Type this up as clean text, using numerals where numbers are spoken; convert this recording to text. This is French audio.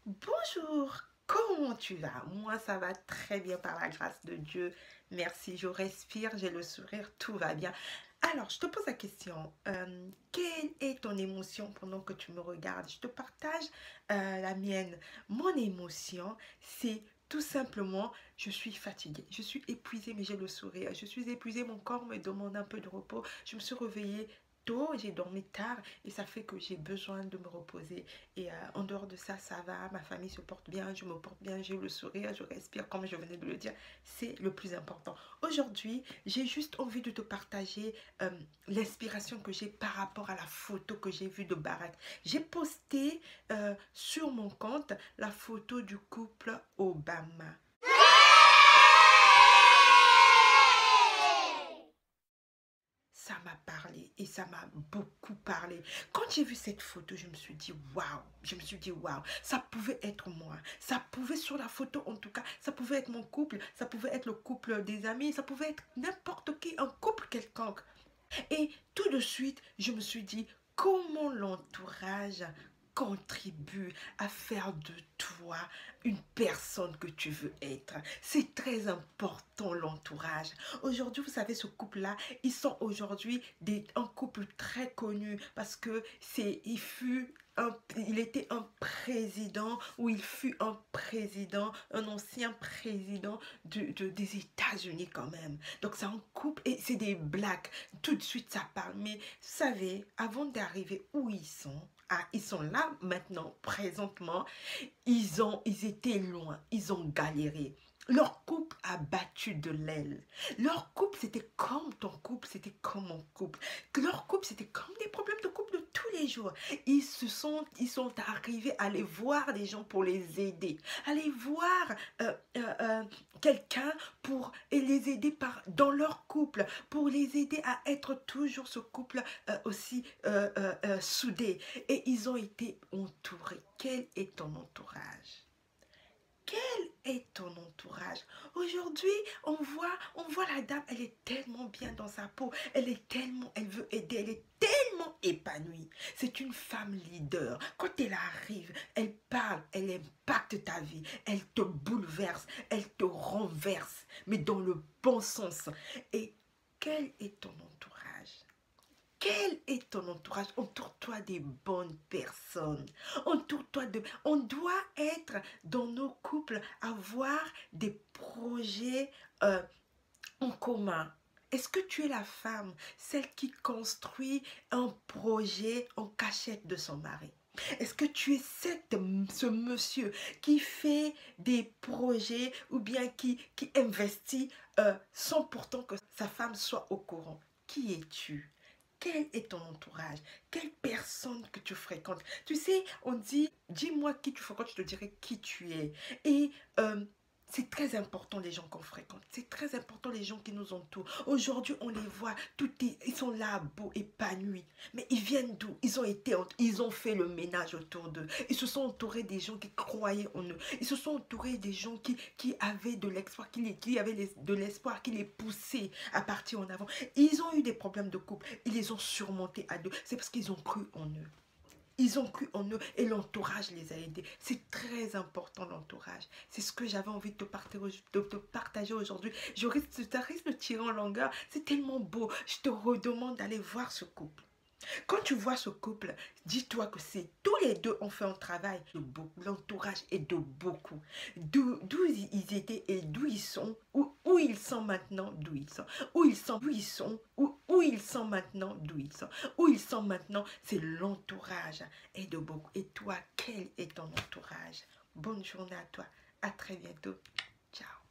Bonjour, comment tu vas? Moi, ça va très bien par la grâce de Dieu. Merci, je respire, j'ai le sourire, tout va bien. Alors, je te pose la question, quelle est ton émotion pendant que tu me regardes? Je te partage la mienne. Mon émotion, c'est tout simplement, je suis fatiguée, je suis épuisée, mais j'ai le sourire. Je suis épuisée, mon corps me demande un peu de repos. Je me suis réveillée tôt, j'ai dormi tard et ça fait que j'ai besoin de me reposer. Et en dehors de ça, ça va, ma famille se porte bien, je me porte bien, j'ai le sourire, je respire comme je venais de le dire. C'est le plus important. Aujourd'hui, j'ai juste envie de te partager l'inspiration que j'ai par rapport à la photo que j'ai vue de Barack. J'ai posté sur mon compte la photo du couple Obama. Ça m'a parlé et ça m'a beaucoup parlé. Quand j'ai vu cette photo, je me suis dit waouh, je me suis dit waouh, ça pouvait être moi. Ça pouvait sur la photo en tout cas, ça pouvait être mon couple, ça pouvait être le couple des amis, ça pouvait être n'importe qui, un couple quelconque. Et tout de suite, je me suis dit, comment l'entourage contribue à faire de toi une personne que tu veux être. C'est très important l'entourage. Aujourd'hui, vous savez, ce couple-là, ils sont aujourd'hui un couple très connu parce que il était un président ou il fut un président, un ancien président des États-Unis quand même. Donc c'est un couple et c'est des blagues. Tout de suite ça parle. Mais vous savez, avant d'arriver où ils sont là maintenant, présentement, ils étaient loin, ils ont galéré. Leur couple a battu de l'aile. Leur couple, c'était comme ton couple, c'était comme mon couple. Leur couple, c'était comme des problèmes de couple de tous les jours. Ils sont arrivés à aller voir des gens pour les aider. Aller voir quelqu'un pour les aider dans leur couple, pour les aider à être toujours ce couple aussi soudé. Et ils ont été entourés. Quel est ton entourage? Quel est ton entourage? Aujourd'hui, on voit la dame, elle est tellement bien dans sa peau, elle veut aider, elle est tellement épanouie. C'est une femme leader. Quand elle arrive, elle parle, elle impacte ta vie, elle te bouleverse, elle te renverse, mais dans le bon sens. Et quel est ton entourage? Quel est ton entourage? Entoure-toi des bonnes personnes. Entoure-toi de... On doit être dans nos couples, avoir des projets en commun. Est-ce que tu es la femme, celle qui construit un projet en cachette de son mari? Est-ce que tu es ce monsieur qui fait des projets ou bien qui investit sans pourtant que sa femme soit au courant? Qui es-tu? Quel est ton entourage? Quelle personne que tu fréquentes? Tu sais, on dit, dis-moi qui tu fréquentes, je te dirai qui tu es. Et c'est très important les gens qu'on fréquente. C'est très important les gens qui nous entourent. Aujourd'hui, on les voit, ils sont là, beaux, épanouis. Mais ils viennent d'où? Ils ont fait le ménage autour d'eux. Ils se sont entourés des gens qui croyaient en eux. Ils se sont entourés des gens qui avaient de l'espoir, de l'espoir, qui les poussaient à partir en avant. Ils ont eu des problèmes de couple. Ils les ont surmontés à deux. C'est parce qu'ils ont cru en eux. Ils ont cru en eux et l'entourage les a aidés. C'est très important l'entourage. C'est ce que j'avais envie de te partager aujourd'hui. Ça risque de tirer en longueur. C'est tellement beau. Je te redemande d'aller voir ce couple. Quand tu vois ce couple, dis-toi que c'est tous les deux ont fait un travail de beaucoup. L'entourage est de beaucoup. D'où ils étaient et d'où ils sont, où ils sont maintenant, d'où ils sont. D'où ils sont, où ils sont maintenant, d'où ils sont. Où ils sont maintenant, c'est l'entourage est de beaucoup. Et toi, quel est ton entourage? Bonne journée à toi. À très bientôt. Ciao.